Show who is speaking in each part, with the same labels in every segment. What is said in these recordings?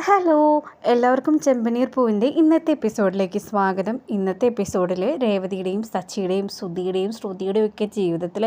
Speaker 1: Hello, എല്ലാവർക്കും ചെമ്പനീർ പൂവിൻ്റെ ഇന്നത്തെ എപ്പിസോഡിലേക്ക് സ്വാഗതം. ഇന്നത്തെ എപ്പിസോഡിൽ രേവതിയുടെയും സച്ചിയുടെയും ശ്രുതിയുടെയും ഒക്കെ ജീവിതത്തിൽ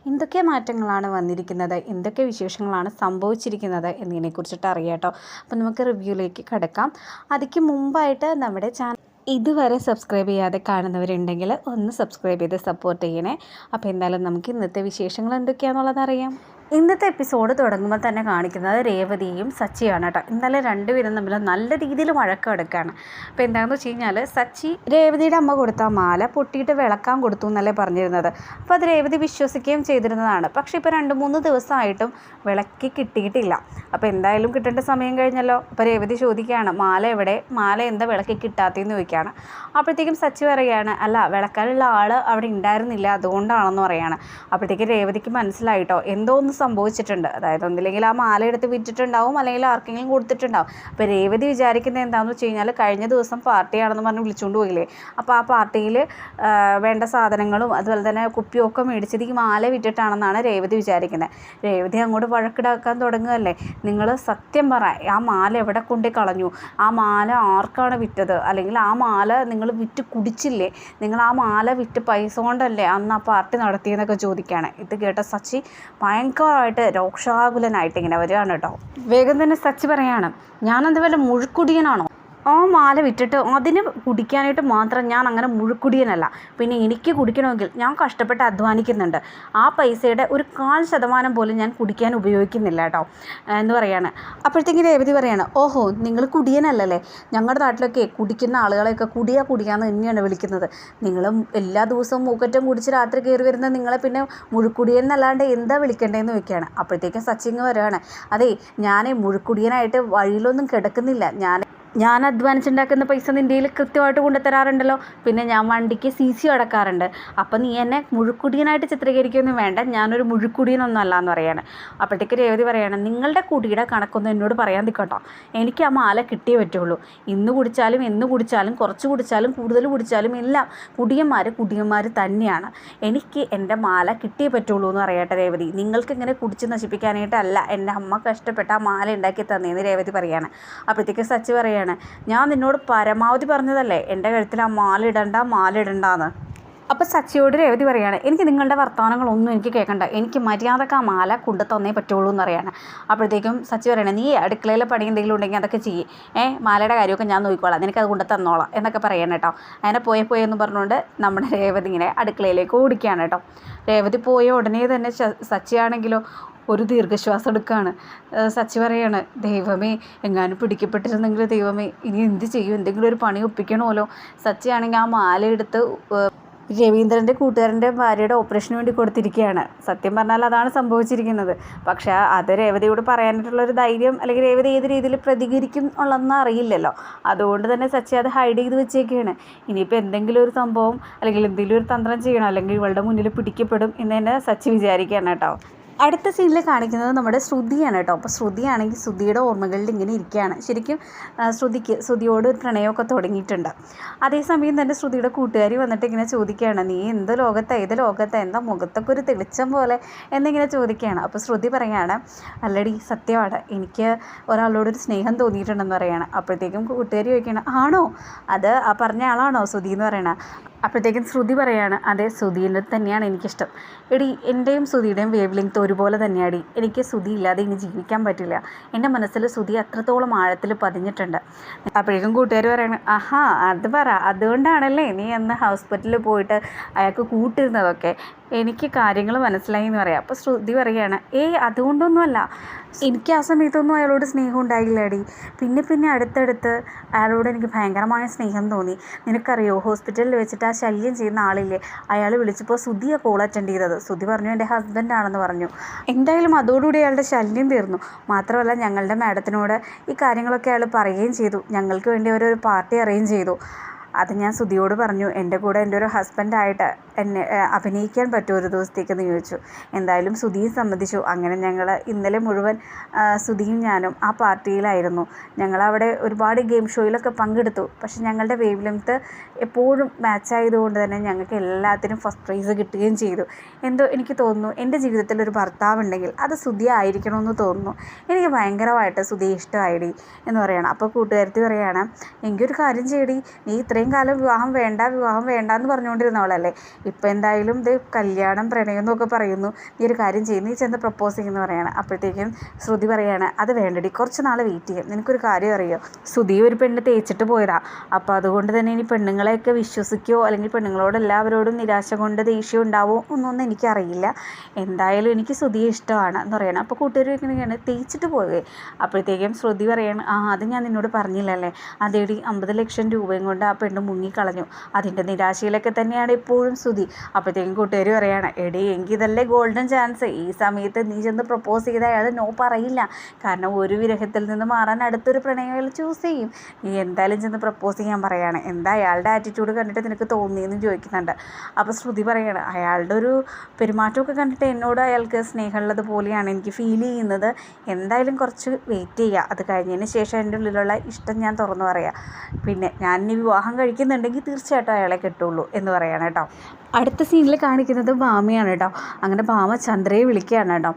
Speaker 1: എന്തൊക്കെ മാറ്റങ്ങളാണ് വന്നിരിക്കുന്നത്, എന്തൊക്കെ വിശേഷങ്ങളാണ് സംഭവിച്ചിരിക്കുന്നത് എന്നതിനെക്കുറിച്ചിട്ട് അറിയാം കേട്ടോ. അപ്പോൾ നമുക്ക് റിവ്യൂയിലേക്ക് കിടക്കാം. അതിക്ക് മുമ്പായിട്ട് നമ്മുടെ ചാനൽ ഇതുവരെ സബ്സ്ക്രൈബ് ചെയ്യാതെ കാണുന്നവരുണ്ടെങ്കിൽ ഒന്ന് സബ്സ്ക്രൈബ് ചെയ്ത് സപ്പോർട്ട് ചെയ്യണേ. അപ്പോൾ എന്തായാലും നമുക്ക് ഇന്നത്തെ വിശേഷങ്ങൾ എന്തൊക്കെയാണെന്നുള്ളത് അറിയാം. ഇന്നത്തെ എപ്പിസോഡ് തുടങ്ങുമ്പോൾ തന്നെ കാണിക്കുന്നത് രേവതിയും സച്ചിയാണ് കേട്ടോ. ഇന്നലെ രണ്ടുപേരും തമ്മിൽ നല്ല രീതിയിൽ വഴക്കെടുക്കുകയാണ്. അപ്പോൾ എന്താണെന്ന് വെച്ച് കഴിഞ്ഞാൽ സച്ചി രേവതിയുടെ അമ്മ കൊടുത്ത മാല പൊട്ടിയിട്ട് വിളക്കാൻ കൊടുത്തു എന്നല്ലേ പറഞ്ഞിരുന്നത്. അപ്പോൾ അത് രേവതി വിശ്വസിക്കുകയും ചെയ്തിരുന്നതാണ്. പക്ഷേ ഇപ്പോൾ 2-3 ദിവസമായിട്ടും വിളക്കി കിട്ടിയിട്ടില്ല. അപ്പോൾ എന്തായാലും കിട്ടേണ്ട സമയം കഴിഞ്ഞല്ലോ. അപ്പോൾ രേവതി ചോദിക്കുകയാണ്, മാല എവിടെ, മാല എന്താ വിളക്കി കിട്ടാത്തതെന്ന് ചോദിക്കുകയാണ്. അപ്പോഴത്തേക്കും സച്ചി പറയുകയാണ്, അല്ല വിളക്കാനുള്ള ആൾ അവിടെ ഉണ്ടായിരുന്നില്ല, അതുകൊണ്ടാണെന്ന് പറയുകയാണ്. അപ്പോഴത്തേക്കും രേവതിക്ക് മനസ്സിലായിട്ടോ എന്തോ ഒന്ന് സംഭവിച്ചിട്ടുണ്ട്. അതായത് ഒന്നില്ലെങ്കിൽ ആ മാല എടുത്ത് വിറ്റിട്ടുണ്ടാവും, അല്ലെങ്കിൽ ആർക്കെങ്കിലും കൊടുത്തിട്ടുണ്ടാവും. അപ്പോൾ രേവതി വിചാരിക്കുന്നത് എന്താണെന്ന് വെച്ച് കഴിഞ്ഞാൽ കഴിഞ്ഞ ദിവസം പാർട്ടിയാണെന്ന് പറഞ്ഞ് വിളിച്ചുകൊണ്ട് പോയില്ലേ, അപ്പോൾ ആ പാർട്ടിയിൽ വേണ്ട സാധനങ്ങളും അതുപോലെ തന്നെ കുപ്പിയൊക്കെ മേടിച്ചത് ഈ മാല വിറ്റിട്ടാണെന്നാണ് രേവതി വിചാരിക്കുന്നത്. രേവതി അങ്ങോട്ട് വഴക്കിടാക്കാൻ തുടങ്ങുകയല്ലേ, നിങ്ങൾ സത്യം പറ, ആ മാല എവിടെ കൊണ്ടേ കളഞ്ഞു, ആ മാല ആർക്കാണ് വിറ്റത്, അല്ലെങ്കിൽ ആ മാല നിങ്ങൾ വിറ്റ് കുടിച്ചില്ലേ, നിങ്ങൾ ആ മാല വിറ്റ് പൈസ കൊണ്ടല്ലേ അന്ന് ആ പാർട്ടി നടത്തിയെന്നൊക്കെ ചോദിക്കുകയാണ്. ഇത് കേട്ട സച്ചി ഭയങ്കരമായിട്ട് രോക്ഷാകുലനായിട്ട് ഇങ്ങനെ വരികയാണ് കേട്ടോ. വേഗം തന്നെ സച്ചി പറയാണ്, ഞാനെന്ത് വല്ല മുഴുക്കുടിയനാണോ, ആ മാല വിറ്റിട്ട് അതിന് കുടിക്കാനായിട്ട് മാത്രം ഞാൻ അങ്ങനെ മുഴുക്കുടിയനല്ല. പിന്നെ എനിക്ക് കുടിക്കണമെങ്കിൽ ഞാൻ കഷ്ടപ്പെട്ട് അധ്വാനിക്കുന്നുണ്ട്, ആ പൈസയുടെ ഒരു 1/4% പോലും ഞാൻ കുടിക്കാൻ ഉപയോഗിക്കുന്നില്ല കേട്ടോ എന്ന് പറയാണ്. അപ്പോഴത്തേക്കും രേവതി പറയാണ്, ഓഹോ നിങ്ങൾ കുടിയനല്ലല്ലേ, ഞങ്ങളുടെ നാട്ടിലൊക്കെ കുടിക്കുന്ന ആളുകളെയൊക്കെ കുടിയാന്ന് തന്നെയാണ് വിളിക്കുന്നത്. നിങ്ങളും എല്ലാ ദിവസവും മൂക്കറ്റം കുടിച്ച് രാത്രി കയറി വരുന്ന നിങ്ങളെ പിന്നെ മുഴുക്കുടിയൻ എന്നല്ലാണ്ട് എന്താ വിളിക്കേണ്ടതെന്ന് ചോദിക്കുകയാണ്. അപ്പോഴത്തേക്കും സച്ചിങ് പറയുകയാണ്, അതേ ഞാൻ മുഴുക്കുടിയനായിട്ട് വഴിയിലൊന്നും കിടക്കുന്നില്ല, ഞാൻ അധ്വാനിച്ചുണ്ടാക്കുന്ന പൈസ നിൻ്റെ കയ്യിൽ കൃത്യമായിട്ട് കൊണ്ടുതരാറുണ്ടല്ലോ, പിന്നെ ഞാൻ വണ്ടിക്ക് CC അടക്കാറുണ്ട്, അപ്പം നീ എന്നെ മുഴുക്കുടിയനായിട്ട് ചിത്രീകരിക്കുകയൊന്നും വേണ്ട, ഞാനൊരു മുഴുക്കുടിയനൊന്നും അല്ല എന്ന് പറയാണ്. അപ്പോഴത്തേക്ക് രേവതി പറയാണ്, നിങ്ങളുടെ കുടിയുടെ കണക്കൊന്നും എന്നോട് പറയാൻ നിൽക്കട്ടോ, എനിക്ക് ആ മാല കിട്ടിയേ പറ്റുള്ളൂ. ഇന്ന് കുടിച്ചാലും എന്ന് കുടിച്ചാലും കുറച്ച് കുടിച്ചാലും കൂടുതൽ കുടിച്ചാലും എല്ലാം കുടിയന്മാർ തന്നെയാണ്. എനിക്ക് എൻ്റെ മാല കിട്ടിയേ പറ്റുള്ളൂ എന്ന് പറയട്ടെ രേവതി. നിങ്ങൾക്ക് ഇങ്ങനെ കുടിച്ച് നശിപ്പിക്കാനായിട്ടല്ല എൻ്റെ അമ്മ കഷ്ടപ്പെട്ട് ആ മാല ഉണ്ടാക്കി തന്നേന്ന് രേവതി പറയാണ്. അപ്പോഴത്തേക്ക് സച്ചി പറയാണ്, ഞാൻ നിന്നോട് പരമാവധി പറഞ്ഞതല്ലേ എൻ്റെ കഴുത്തിൽ ആ മാല ഇടണ്ടെന്ന്. അപ്പോൾ സച്ചിയോട് രേവതി പറയാണ്, എനിക്ക് നിങ്ങളുടെ വർത്തമാനങ്ങളൊന്നും എനിക്ക് കേൾക്കണ്ട, എനിക്ക് മര്യാദക്ക് ആ മാല കൊണ്ടു തന്നേ പറ്റുള്ളൂ എന്ന് പറയാണ്. അപ്പോഴത്തേക്കും സച്ചി പറയണേ, നീ അടുക്കളയിലെ പണി എന്തെങ്കിലും ഉണ്ടെങ്കിൽ അതൊക്കെ ചെയ്യേ, മാലയുടെ കാര്യമൊക്കെ ഞാൻ നോക്കിക്കോളാം, നിനക്കത് കൊണ്ടു തന്നോളാം എന്നൊക്കെ പറയണം കേട്ടോ. അങ്ങനെ പോയെന്ന് പറഞ്ഞുകൊണ്ട് നമ്മുടെ രേവതി ഇങ്ങനെ അടുക്കളയിലേക്ക് ഓടിക്കുകയാണ് കേട്ടോ. രേവതി പോയ ഉടനെ തന്നെ സച്ചിയാണെങ്കിലോ ഒരു ദീർഘശ്വാസം എടുക്കുകയാണ്. സച്ചി പറയാണ്, ദൈവമേ എങ്ങാനും പിടിക്കപ്പെട്ടിരുന്നെങ്കിൽ ദൈവമേ ഇനി എന്ത് ചെയ്യും, എന്തെങ്കിലും ഒരു പണി ഒപ്പിക്കണമല്ലോ. സച്ചിയാണെങ്കിൽ ആ മാല എടുത്ത് രവീന്ദ്രൻ്റെ കൂട്ടുകാരൻ്റെ ഭാര്യയുടെ ഓപ്പറേഷന് വേണ്ടി കൊടുത്തിരിക്കുകയാണ്. സത്യം പറഞ്ഞാൽ അതാണ് സംഭവിച്ചിരിക്കുന്നത്. പക്ഷേ അത് രേവതിയോട് പറയാനായിട്ടുള്ളൊരു ധൈര്യം, അല്ലെങ്കിൽ രേവതി ഏത് രീതിയിൽ പ്രതികരിക്കും ഉള്ളതെന്ന് അറിയില്ലല്ലോ. അതുകൊണ്ട് തന്നെ സച്ചി അത് ഹൈഡ് ചെയ്ത് വെച്ചേക്കുകയാണ്. ഇനിയിപ്പോൾ എന്തെങ്കിലും ഒരു സംഭവം അല്ലെങ്കിൽ എന്തെങ്കിലും ഒരു തന്ത്രം ചെയ്യണം, അല്ലെങ്കിൽ ഇവളുടെ മുന്നിൽ പിടിക്കപ്പെടും എന്ന് തന്നെ സച്ചി വിചാരിക്കുകയാണ് കേട്ടോ. അടുത്ത സീനിൽ കാണിക്കുന്നത് നമ്മുടെ ശ്രുതിയാണ് കേട്ടോ. അപ്പോൾ ശ്രുതിയാണെങ്കിൽ ശ്രുതിയുടെ ഓർമ്മകളിൽ ഇങ്ങനെ ഇരിക്കുകയാണ്. ശരിക്കും ശ്രുതിയോട് ഒരു പ്രണയമൊക്കെ തുടങ്ങിയിട്ടുണ്ട്. അതേസമയം തന്നെ ശ്രുതിയുടെ കൂട്ടുകാരി വന്നിട്ട് ഇങ്ങനെ ചോദിക്കുകയാണ്, നീ ഏത് ലോകത്താണ് എന്താ മുഖത്തൊക്കെ ഒരു തെളിച്ചം പോലെ എന്നിങ്ങനെ ചോദിക്കുകയാണ്. അപ്പോൾ ശ്രുതി പറയുകയാണ്, അല്ലടി സത്യമാണ്, എനിക്ക് ഒരാളോടൊരു സ്നേഹം തോന്നിയിട്ടുണ്ടെന്ന് പറയുകയാണ്. അപ്പോഴത്തേക്കും കൂട്ടുകാരി ചോദിക്കുകയാണ്, ആണോ, അത് ആ പറഞ്ഞ ആളാണോ ശ്രുതി എന്ന് പറയണ. അപ്പോഴത്തേക്കും ശ്രുതി പറയാണ്, അതെ ശ്രുതിൻ്റെ തന്നെയാണ് എനിക്കിഷ്ടം. എടി എൻ്റെയും ശ്രുതിയുടെയും വേവ് ലെങ്ത് ഒരുപോലെ തന്നെയാടി, എനിക്ക് ശ്രുതി ഇല്ലാതെ ഇനി ജീവിക്കാൻ പറ്റില്ല, എൻ്റെ മനസ്സിൽ ശ്രുതി അത്രത്തോളം ആഴത്തിൽ പതിഞ്ഞിട്ടുണ്ട്. അപ്പോഴേക്കും കൂട്ടുകാർ പറയാണ്, ആഹാ അത് പറ, അതുകൊണ്ടാണല്ലേ നീ അന്ന് ഹോസ്പിറ്റലിൽ പോയിട്ട് അയാൾക്ക് കൂട്ടിരുന്നതൊക്കെ, എനിക്ക് കാര്യങ്ങൾ മനസ്സിലായി എന്ന് പറയാം. അപ്പോൾ ശ്രുതി പറയുകയാണ്, അതുകൊണ്ടൊന്നുമല്ല, എനിക്ക് ആ സമയത്തൊന്നും അയാളോട് സ്നേഹം ഉണ്ടായില്ലടി, പിന്നെ അടുത്തടുത്ത് അയാളോട് എനിക്ക് ഭയങ്കരമായ സ്നേഹം തോന്നി. നിനക്കറിയോ, ഹോസ്പിറ്റലിൽ വെച്ചിട്ട് ആ ശല്യം ചെയ്യുന്ന ആളില്ലേ, അയാൾ വിളിച്ചപ്പോൾ ശ്രുതിയെ കോൾ അറ്റൻഡ് ചെയ്തത്. ശ്രുതി പറഞ്ഞു എൻ്റെ ഹസ്ബൻഡാണെന്ന് പറഞ്ഞു. എന്തായാലും അതോടുകൂടി അയാളുടെ ശല്യം തീർന്നു. മാത്രമല്ല ഞങ്ങളുടെ മാഡത്തിനോട് ഈ കാര്യങ്ങളൊക്കെ അയാൾ പറയുകയും ചെയ്തു, ഞങ്ങൾക്ക് വേണ്ടി ഒരു പാർട്ടി അറേഞ്ച് ചെയ്തു. അത് ഞാൻ ശ്രുതിയോട് പറഞ്ഞു, എൻ്റെ കൂടെ എൻ്റെ ഒരു ഹസ്ബൻഡായിട്ട് എന്നെ അഭിനയിക്കാൻ പറ്റുമോ ഒരു ദിവസത്തേക്കെന്ന് ചോദിച്ചു. എന്തായാലും സുധിയും സമ്മതിച്ചു. അങ്ങനെ ഞങ്ങൾ ഇന്നലെ മുഴുവൻ സുധിയും ഞാനും ആ പാർട്ടിയിലായിരുന്നു. ഞങ്ങളവിടെ ഒരുപാട് ഗെയിം ഷോയിലൊക്കെ പങ്കെടുത്തു. പക്ഷെ ഞങ്ങളുടെ വേവ് ലെങ്ത്ത് എപ്പോഴും മാച്ചായതുകൊണ്ട് തന്നെ ഞങ്ങൾക്ക് എല്ലാത്തിനും ഫസ്റ്റ് പ്രൈസ് കിട്ടുകയും ചെയ്തു. എന്തോ എനിക്ക് തോന്നുന്നു എൻ്റെ ജീവിതത്തിൽ ഒരു ഭർത്താവുണ്ടെങ്കിൽ അത് സുധി ആയിരിക്കണമെന്ന് തോന്നുന്നു. എനിക്ക് ഭയങ്കരമായിട്ട് സുധിയെ ഇഷ്ടമായിടി എന്ന് പറയണം. അപ്പോൾ കൂട്ടുകാരത്തി പറയുകയാണ്, എങ്കിൽ ഒരു കാര്യം ചെയ്യടി, നീ ഇത്രയും കാലം വിവാഹം വേണ്ട എന്ന് പറഞ്ഞുകൊണ്ടിരുന്നവളല്ലേ, ഇപ്പം എന്തായാലും ഇത് കല്യാണം പ്രണയം എന്നൊക്കെ പറയുന്നു, നീ ഒരു കാര്യം ചെയ്യും, നീ ചെന്ന് പ്രപ്പോസ് ചെയ്യുമെന്ന് പറയുകയാണ്. അപ്പോഴത്തേക്കും ശ്രുതി പറയുകയാണ്, അത് വേണ്ടടി, കുറച്ച് നാൾ വെയിറ്റ് ചെയ്യാം. നിനക്കൊരു കാര്യം അറിയോ, സുധി ഒരു പെണ്ണ് തേച്ചിട്ട് പോയതാ. അപ്പോൾ അതുകൊണ്ട് തന്നെ ഇനി പെണ്ണുങ്ങളെയൊക്കെ വിശ്വസിക്കുകയോ അല്ലെങ്കിൽ പെണ്ണുങ്ങളോട് എല്ലാവരോടും നിരാശ കൊണ്ട് ദേഷ്യം ഉണ്ടാവുമോ ഒന്നൊന്നും എനിക്കറിയില്ല. എന്തായാലും എനിക്ക് സുധിയെ ഇഷ്ടമാണ് എന്ന് പറയണം. അപ്പോൾ കൂട്ടുകാർ ഇങ്ങനെയാണ് തേച്ചിട്ട് പോയേ. അപ്പോഴത്തേക്കും ശ്രുതി പറയാണ്, അത് ഞാൻ നിന്നോട് പറഞ്ഞില്ലല്ലേ, അതേടി 50 ലക്ഷം രൂപയും കൊണ്ട് ആ പെണ്ണ് മുങ്ങിക്കളഞ്ഞു. അതിൻ്റെ നിരാശയിലൊക്കെ തന്നെയാണ് ഇപ്പോഴും സുധി. അപ്പോഴത്തേക്കും കൂട്ടുകാർ പറയാണ്, എടി എങ്കിൽ ഇതല്ലേ ഗോൾഡൻ ചാൻസ്, ഈ സമയത്ത് നീ ചെന്ന് പ്രപ്പോസ് ചെയ്താൽ അയാൾ നോ പറയില്ല. കാരണം ഒരു വിരഹത്തിൽ നിന്ന് മാറാൻ അടുത്തൊരു പ്രണയം അയാൾ ചൂസ് ചെയ്യും. നീ എന്തായാലും ചെന്ന് പ്രപ്പോസ് ചെയ്യാൻ പറയാണ്. എന്താ അയാളുടെ ആറ്റിറ്റ്യൂഡ് കണ്ടിട്ട് നിനക്ക് തോന്നിയെന്ന് ചോദിക്കുന്നുണ്ട്. അപ്പോൾ ശ്രുതി പറയാണ്, അയാളുടെ ഒരു പെരുമാറ്റമൊക്കെ കണ്ടിട്ട് എന്നോട് അയാൾക്ക് സ്നേഹമുള്ളത് പോലെയാണ് എനിക്ക് ഫീൽ ചെയ്യുന്നത്. എന്തായാലും കുറച്ച് വെയിറ്റ് ചെയ്യുക, അത് കഴിഞ്ഞതിന് ശേഷം എൻ്റെ ഉള്ളിലുള്ള ഇഷ്ടം ഞാൻ തുറന്നു പറയാം. പിന്നെ ഞാൻ ഇനി വിവാഹം കഴിക്കുന്നുണ്ടെങ്കിൽ തീർച്ചയായിട്ടും അയാളെ കിട്ടുള്ളൂ എന്ന് പറയാണ് കേട്ടോ. അടുത്ത സീനിൽ കാണിക്കുന്നത് ഭാമയാണ് കേട്ടോ. അങ്ങനെ ഭാമ ചന്ദ്രയെ വിളിക്കുകയാണ് കേട്ടോ.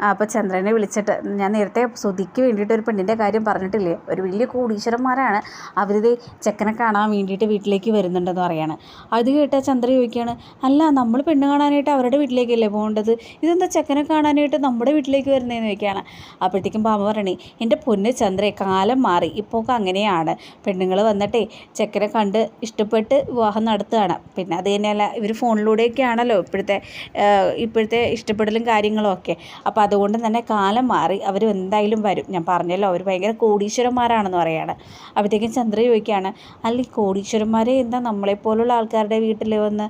Speaker 1: അപ്പോൾ ചന്ദ്രനെ വിളിച്ചിട്ട്, ഞാൻ നേരത്തെ സുധിക്ക് വേണ്ടിയിട്ട് ഒരു പെണ്ണിൻ്റെ കാര്യം പറഞ്ഞിട്ടില്ലേ, ഒരു വലിയ കോടീശ്വരന്മാരാണ്, അവരിത് ചെക്കനെ കാണാൻ വേണ്ടിയിട്ട് വീട്ടിലേക്ക് വരുന്നുണ്ടെന്ന് പറയാണ്. അത് കേട്ടാൽ ചന്ദ്ര ചോദിക്കുകയാണ്, അല്ല നമ്മൾ പെണ്ണ് കാണാനായിട്ട് അവരുടെ വീട്ടിലേക്കല്ലേ പോകേണ്ടത്, ഇതെന്താ ചെക്കനെ കാണാനായിട്ട് നമ്മുടെ വീട്ടിലേക്ക് വരുന്നതെന്ന് ചോദിക്കുകയാണ്. അപ്പോഴത്തേക്കും ഭാമ പറയണേ, എൻ്റെ പൊന്ന് ചന്ദ്രയെ, കാലം മാറി, ഇപ്പോൾ അങ്ങനെയാണ്, പെണ്ണുങ്ങൾ വന്നിട്ടേ ചെക്കനെ കണ്ട് ഇഷ്ടപ്പെട്ട് വിവാഹം നടത്തുകയാണ്. പിന്നെ അത് തന്നെയല്ല, ഇവർ ഫോണിലൂടെയൊക്കെയാണല്ലോ ഇപ്പോഴത്തെ ഇഷ്ടപ്പെടലും കാര്യങ്ങളും ഒക്കെ. അപ്പോൾ അതുകൊണ്ട് തന്നെ കാലം മാറി, അവർ എന്തായാലും വരും. ഞാൻ പറഞ്ഞല്ലോ, അവർ ഭയങ്കര കോടീശ്വരന്മാരാണെന്ന് പറയാണ്. അപ്പോഴത്തേക്കും ചന്ദ്ര ചോദിക്കുകയാണ്, അല്ല ഈ കോടീശ്വരന്മാരെ എന്താ നമ്മളെപ്പോലുള്ള ആൾക്കാരുടെ വീട്ടിൽ വന്ന്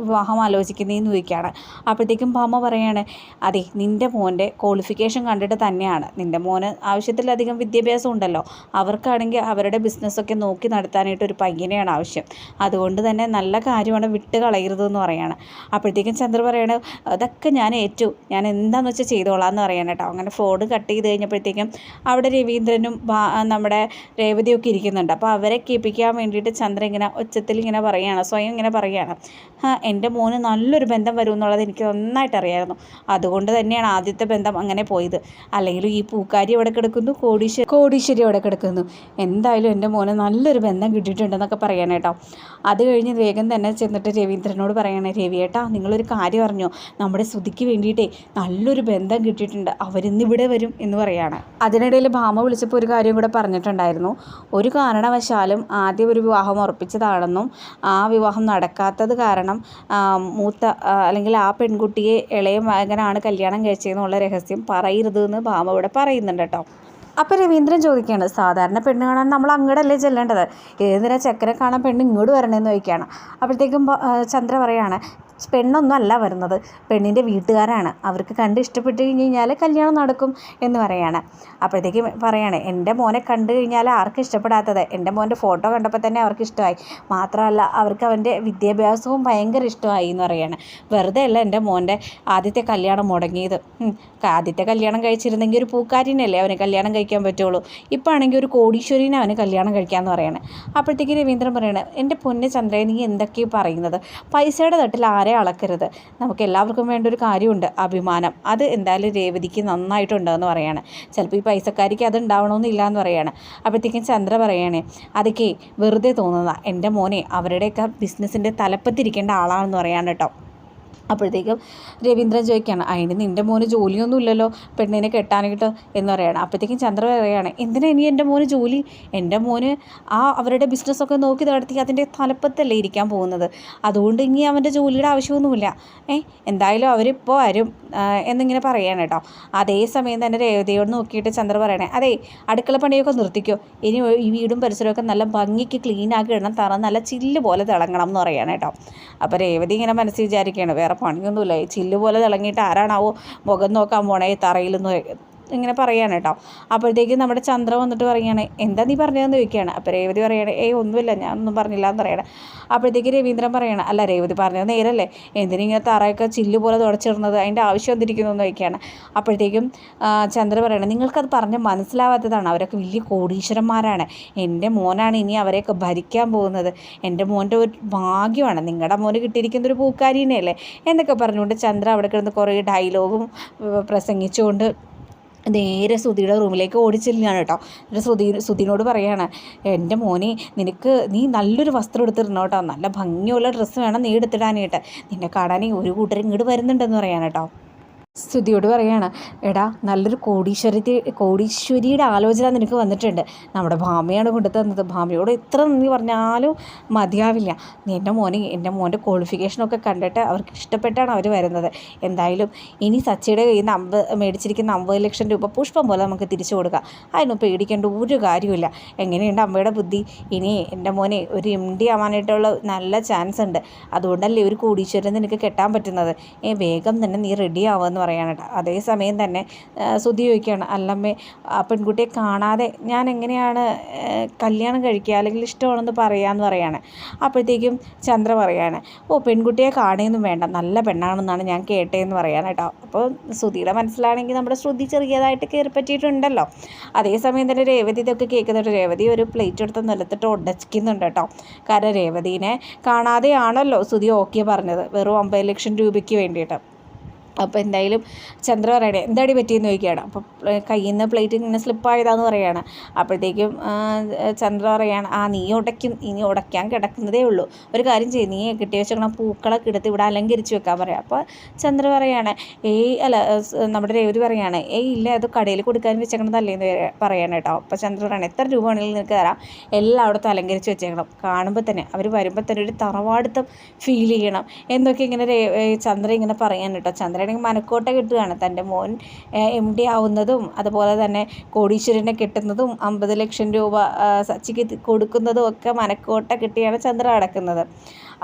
Speaker 1: വിവാഹം ആലോചിക്കുന്നതെന്ന് ചോദിക്കുകയാണ്. അപ്പോഴത്തേക്കും ഭാമ പറയാണ്, അതെ നിൻ്റെ മോൻ്റെ ക്വാളിഫിക്കേഷൻ കണ്ടിട്ട് തന്നെയാണ്, നിൻ്റെ മോന് ആവശ്യത്തിലധികം വിദ്യാഭ്യാസം ഉണ്ടല്ലോ, അവർക്കാണെങ്കിൽ അവരുടെ ബിസിനസ്സൊക്കെ നോക്കി നടത്താനായിട്ട് ഒരു പയ്യനെയാണ് ആവശ്യം. അതുകൊണ്ട് തന്നെ നല്ല കാര്യമാണ്, വിട്ട് കളയരുതെന്ന് പറയാണ്. അപ്പോഴത്തേക്കും ചന്ദ്ര പറയണ, അതൊക്കെ ഞാൻ ഏറ്റു, ഞാൻ എന്താണെന്ന് വെച്ചാൽ ചെയ്തോളാം എന്ന് പറയണം കേട്ടോ. അങ്ങനെ ഫോൺ കട്ട് ചെയ്ത് കഴിഞ്ഞപ്പോഴത്തേക്കും അവിടെ രവീന്ദ്രനും നമ്മുടെ രേവതിയൊക്കെ ഇരിക്കുന്നുണ്ട്. അപ്പോൾ അവരെ കേൾപ്പിക്കാൻ വേണ്ടിയിട്ട് ചന്ദ്ര ഇങ്ങനെ ഒച്ചത്തിൽ ഇങ്ങനെ പറയുകയാണ്, സ്വയം ഇങ്ങനെ പറയുകയാണ്, എൻ്റെ മോന് നല്ലൊരു ബന്ധം വരും എന്നുള്ളത് എനിക്ക് നന്നായിട്ട് അറിയാമായിരുന്നു, അതുകൊണ്ട് തന്നെയാണ് ആദ്യത്തെ ബന്ധം അങ്ങനെ പോയത്. അല്ലെങ്കിൽ ഈ പൂക്കാരി അവിടെ കിടക്കുന്നു, കോടീശ്വരി അവിടെ കിടക്കുന്നു, എന്തായാലും എൻ്റെ മോന് നല്ലൊരു ബന്ധം കിട്ടിയിട്ടുണ്ടെന്നൊക്കെ പറയാൻ കേട്ടോ. അത് കഴിഞ്ഞ് വേഗം തന്നെ ചെന്നിട്ട് രവീന്ദ്രനോട് പറയണേ, രവിയേട്ടാ നിങ്ങളൊരു കാര്യം അറിഞ്ഞോ, നമ്മുടെ സുധിക്ക് വേണ്ടിയിട്ടേ നല്ലൊരു ബന്ധം കിട്ടിയിട്ടുണ്ട്, അവരിന്ന് ഇവിടെ വരും എന്ന് പറയാണ്. അതിനിടയിൽ ഭാമ വിളിച്ചപ്പോൾ ഒരു കാര്യം കൂടെ പറഞ്ഞിട്ടുണ്ടായിരുന്നു, ഒരു കാരണവശാലും ആദ്യം ഒരു വിവാഹം ഉറപ്പിച്ചതാണെന്നും ആ വിവാഹം നടക്കാത്തത് കാരണം മൂത്ത അല്ലെങ്കിൽ ആ പെൺകുട്ടിയെ ഇളയ മകനാണ് കല്യാണം കഴിച്ചതെന്നുള്ള രഹസ്യം പറയരുതെന്ന് ഭാമ ഇവിടെ പറയുന്നുണ്ട് കേട്ടോ. അപ്പോൾ രവീന്ദ്രൻ ചോദിക്കുകയാണ്, സാധാരണ പെണ്ണ് കാണാൻ നമ്മൾ അങ്ങോട്ടല്ലേ ചെല്ലേണ്ടത്, ഏതിനാ ചെക്കനെ കാണാൻ പെണ്ണ് ഇങ്ങോട്ട് വരണമെന്ന് ചോദിക്കുകയാണ്. അപ്പോഴത്തേക്കും ചന്ദ്ര പറയാണ്, പെണ്ണൊന്നും അല്ല വരുന്നത്, പെണ്ണിൻ്റെ വീട്ടുകാരാണ്, അവർക്ക് കണ്ട് ഇഷ്ടപ്പെട്ട് കഴിഞ്ഞ് കഴിഞ്ഞാൽ കല്യാണം നടക്കും എന്ന് പറയാണ്. അപ്പോഴത്തേക്കും പറയാണ്, എൻ്റെ മോനെ കണ്ടു കഴിഞ്ഞാൽ ആർക്കും ഇഷ്ടപ്പെടാത്തത്, എൻ്റെ മോൻ്റെ ഫോട്ടോ കണ്ടപ്പോൾ തന്നെ അവർക്ക് ഇഷ്ടമായി, മാത്രമല്ല അവർക്ക് അവൻ്റെ വിദ്യാഭ്യാസവും ഭയങ്കര ഇഷ്ടമായി എന്ന് പറയാണ്. വെറുതെ അല്ല എൻ്റെ മോൻ്റെ ആദ്യത്തെ കല്യാണം മുടങ്ങിയത്, ആദ്യത്തെ കല്യാണം കഴിച്ചിരുന്നെങ്കിൽ ഒരു പൂക്കാരിനല്ലേ അവന് കല്യാണം കഴിക്കാൻ പറ്റുള്ളൂ, ഇപ്പോൾ ആണെങ്കിൽ ഒരു കോടീശ്വരീനെ അവന് കല്യാണം കഴിക്കാമെന്ന് പറയാണ്. അപ്പോഴത്തേക്ക് രവീന്ദ്രൻ പറയണേ, എൻ്റെ പൊന്ന് ചന്ദ്രയെ നീ എന്തൊക്കെയാണ് പറയുന്നത്, പൈസയുടെ തട്ടിൽ ആരെ അളക്കരുത്, നമുക്ക് എല്ലാവർക്കും വേണ്ട ഒരു കാര്യമുണ്ട്, അഭിമാനം, അത് എന്തായാലും രേവതിക്ക് നന്നായിട്ടുണ്ടെന്ന് പറയാണ്. ചിലപ്പോൾ ഈ പൈസക്കാരിക്ക് അത് ഉണ്ടാവണമെന്നില്ല എന്ന് പറയാണ്. അപ്പോഴത്തേക്കും ചന്ദ്ര പറയണേ, അതൊക്കെ വെറുതെ തോന്നുന്നതാണ്, എൻ്റെ മോനെ അവരുടെയൊക്കെ ബിസിനസ്സിൻ്റെ തലപ്പത്തിരിക്കേണ്ട ആളാണെന്ന് പറയാണ് കേട്ടോ. അപ്പോഴത്തേക്കും രവീന്ദ്രൻ ചോദിക്കുകയാണ്, അതിന് നിൻ്റെ മോന് ജോലിയൊന്നും ഇല്ലല്ലോ പെണ്ണിനെ കെട്ടാനായിട്ട് എന്ന് പറയുകയാണ്. അപ്പോഴത്തേക്കും ചന്ദ്ര പറയുകയാണ്, എന്തിനാ ഇനി എൻ്റെ മോന് ജോലി, എൻ്റെ മോന് അവരുടെ ബിസിനസ്സൊക്കെ നോക്കി നടത്തി അതിൻ്റെ തലപ്പത്തല്ലേ ഇരിക്കാൻ പോകുന്നത്, അതുകൊണ്ട് ഇനി അവൻ്റെ ജോലിയുടെ ആവശ്യമൊന്നുമില്ല, എന്തായാലും അവരിപ്പോൾ വരും എന്നിങ്ങനെ പറയുകയാണ് കേട്ടോ. അതേസമയം തന്നെ രേവതിയോട് നോക്കിയിട്ട് ചന്ദ്ര പറയണേ, അതെ അടുക്കള പണിയൊക്കെ നിർത്തിക്കോ, ഇനി ഈ വീടും പരിസരമൊക്കെ നല്ല ഭംഗിക്ക് ക്ലീനാക്കി ഇടണം, തറ നല്ല ചില്ല് പോലെ തിളങ്ങണം എന്ന് പറയുകയാണ് കേട്ടോ. അപ്പോൾ രേവതി ഇങ്ങനെ മനസ്സിൽ വിചാരിക്കുകയാണ്, വേറെ പണിയൊന്നുമില്ല, ഈ ചില്ല് പോലെ തിളങ്ങിയിട്ട് ആരാണാവോ മുഖം നോക്കാൻ പോണേ തറയിലെന്ന് ഇങ്ങനെ പറയാണ് കേട്ടോ. അപ്പോഴത്തേക്കും നമ്മുടെ ചന്ദ്ര വന്നിട്ട് പറയുകയാണ്, എന്താ നീ പറഞ്ഞതെന്ന് ചോദിക്കുകയാണ്. അപ്പോൾ രേവതി പറയുകയാണ്, ഒന്നുമില്ല, ഞാനൊന്നും പറഞ്ഞില്ല എന്ന് പറയണം. അപ്പോഴത്തേക്ക് രവീന്ദ്രൻ പറയണം, അല്ല രേവതി പറഞ്ഞത് നേരല്ലേ, എന്തിനിങ്ങനെ തറയൊക്കെ ചില്ല് പോലെ തുടച്ചിടുന്നത്, അതിൻ്റെ ആവശ്യം എന്തിരിക്കുന്നു എന്ന് ചോദിക്കുകയാണ്. അപ്പോഴത്തേക്കും ചന്ദ്ര പറയണം, നിങ്ങൾക്കത് പറഞ്ഞ് മനസ്സിലാവാത്തതാണ്, അവരൊക്കെ വലിയ കോടീശ്വരന്മാരാണ്, എൻ്റെ മോനാണ് ഇനി അവരെയൊക്കെ ഭരിക്കാൻ പോകുന്നത്, എൻ്റെ മോൻ്റെ ഒരു ഭാഗ്യമാണ്, നിങ്ങളുടെ മോന് കിട്ടിയിരിക്കുന്ന ഒരു പൂക്കാരിനെയല്ലേ എന്നൊക്കെ പറഞ്ഞുകൊണ്ട് ചന്ദ്ര അവിടെ കിടന്ന് കുറേ ഡയലോഗും പ്രസംഗിച്ചുകൊണ്ട് നേരെ ശ്രുതിയുടെ റൂമിലേക്ക് ഓടിച്ചെല്ലുകയാണ് കേട്ടോ. എന്നിട്ട് ശ്രുതിനോട് പറയാണ്, എൻ്റെ മോനെ നീ നല്ലൊരു വസ്ത്രം എടുത്തിരുന്നോ കേട്ടോ, നല്ല ഭംഗിയുള്ള ഡ്രസ്സ് വേണം നീ എടുത്തിടാനായിട്ട്, നിന്നെ കാണാൻ ഒരു കൂട്ടരും ഇങ്ങോട്ട് വരുന്നുണ്ടെന്ന് പറയാണ് കേട്ടോ. ശ്രുതിയോട് പറയാണ്, എടാ നല്ലൊരു കോടീശ്വരിയുടെ ആലോചന നിനക്ക് വന്നിട്ടുണ്ട്, നമ്മുടെ ഭാമയാണ് കൊണ്ടു തന്നത്, ഭാമയോട് എത്ര നന്ദി പറഞ്ഞാലും മതിയാവില്ല, എൻ്റെ മോൻ്റെ ക്വാളിഫിക്കേഷനൊക്കെ കണ്ടിട്ട് അവർക്ക് ഇഷ്ടപ്പെട്ടാണ് അവർ വരുന്നത്. എന്തായാലും ഇനി സച്ചിയുടെ കയ്യിൽ നിന്ന് മേടിച്ചിരിക്കുന്ന 50 ലക്ഷം രൂപ പുഷ്പം പോലെ നമുക്ക് തിരിച്ചു കൊടുക്കാം, അതിന് പേടിക്കേണ്ട ഒരു കാര്യമില്ല. എങ്ങനെയുണ്ട് അമ്മയുടെ ബുദ്ധി? ഇനി എൻ്റെ മോനെ ഒരു MD ആവാനായിട്ടുള്ള നല്ല ചാൻസ് ഉണ്ട്, അതുകൊണ്ടല്ലേ ഒരു കോടീശ്വരൻ നിനക്ക് കെട്ടാൻ പറ്റുന്നത്, വേഗം തന്നെ നീ റെഡി ആവുമെന്ന് പറയാനായിട്ട്. അതേസമയം തന്നെ ശ്രുതി ചോദിക്കുകയാണ്, അല്ലമ്മേ ആ പെൺകുട്ടിയെ കാണാതെ ഞാൻ എങ്ങനെയാണ് കല്യാണം കഴിക്കുക, അല്ലെങ്കിൽ ഇഷ്ടമാണെന്ന് പറയാമെന്ന് പറയാണ്. അപ്പോഴത്തേക്കും ചന്ദ്ര പറയാണ്, പെൺകുട്ടിയെ കാണുകയൊന്നും വേണ്ട, നല്ല പെണ്ണാണെന്നാണ് ഞാൻ കേട്ടതെന്ന് പറയാൻ കേട്ടോ. അപ്പോൾ ശ്രുതിയുടെ മനസ്സിലാണെങ്കിൽ നമ്മുടെ ശ്രുതി ചെറിയതായിട്ട് കയറി പറ്റിയിട്ടുണ്ടല്ലോ. അതേസമയം തന്നെ രേവതി ഇതൊക്കെ കേൾക്കുന്നുണ്ട്. രേവതി ഒരു പ്ലേറ്റ് എടുത്ത് നിലത്തിട്ട് ഉടയ്ക്കുന്നുണ്ട് കേട്ടോ. കാരണം രേവതിനെ കാണാതെയാണല്ലോ ശ്രുതി ഓക്കെ പറഞ്ഞത്, വെറും 50 ലക്ഷം രൂപയ്ക്ക് വേണ്ടിയിട്ട്. അപ്പോൾ എന്തായാലും ചന്ദ്ര പറയണേ, എന്താടി പറ്റിയെന്ന് ചോദിക്കുകയാണ്. അപ്പോൾ കയ്യിൽ നിന്ന് പ്ലേറ്റ് ഇങ്ങനെ സ്ലിപ്പായതാന്ന് പറയുകയാണ്. അപ്പോഴത്തേക്കും ചന്ദ്ര പറയുകയാണ്, നീ ഉടയ്ക്കും, ഇനി ഉടയ്ക്കാൻ കിടക്കുന്നതേ ഉള്ളൂ, ഒരു കാര്യം ചെയ്യും, നീ കെട്ടി വെച്ചിരിക്കണ പൂക്കളൊക്കെ എടുത്ത് ഇവിടെ അലങ്കരിച്ച് വെക്കാൻ പറയാം. അപ്പോൾ ചന്ദ്ര പറയുകയാണ്, നമ്മുടെ രേവതി പറയുകയാണ്, ഇല്ല, അത് കടയിൽ കൊടുക്കാൻ വെച്ചേക്കണതല്ലേന്ന് പറയണം കേട്ടോ. അപ്പോൾ ചന്ദ്ര പറയണം, എത്ര രൂപ വേണമെങ്കിലും നിനക്ക് തരാം, എല്ലായിടത്തും അലങ്കരിച്ച് വെച്ചേക്കണം, കാണുമ്പോൾ തന്നെ അവർ വരുമ്പോൾ തന്നെ ഒരു തറവാടുത്തം ഫീൽ ചെയ്യണം എന്നൊക്കെ ഇങ്ങനെ ചന്ദ്ര ഇങ്ങനെ പറയാൻ കേട്ടോ. ചന്ദ്ര മനക്കോട്ട കിട്ടുകയാണ്, തൻ്റെ മോൻ MD ആവുന്നതും അതുപോലെ തന്നെ കോടീശ്വരനെ കിട്ടുന്നതും 50 ലക്ഷം രൂപ സച്ചിക്ക് കൊടുക്കുന്നതും ഒക്കെ മനക്കോട്ട കിട്ടിയാണ് ചന്ദ്ര അടക്കുന്നത്.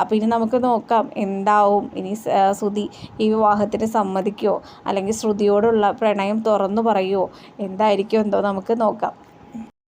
Speaker 1: അപ്പോൾ ഇനി നമുക്ക് നോക്കാം എന്താവും, ഇനി ശ്രുതി ഈ വിവാഹത്തിന് സമ്മതിക്കുമോ, അല്ലെങ്കിൽ ശ്രുതിയോടുള്ള പ്രണയം തുറന്നു പറയുമോ, എന്തായിരിക്കും എന്തോ നമുക്ക് നോക്കാം.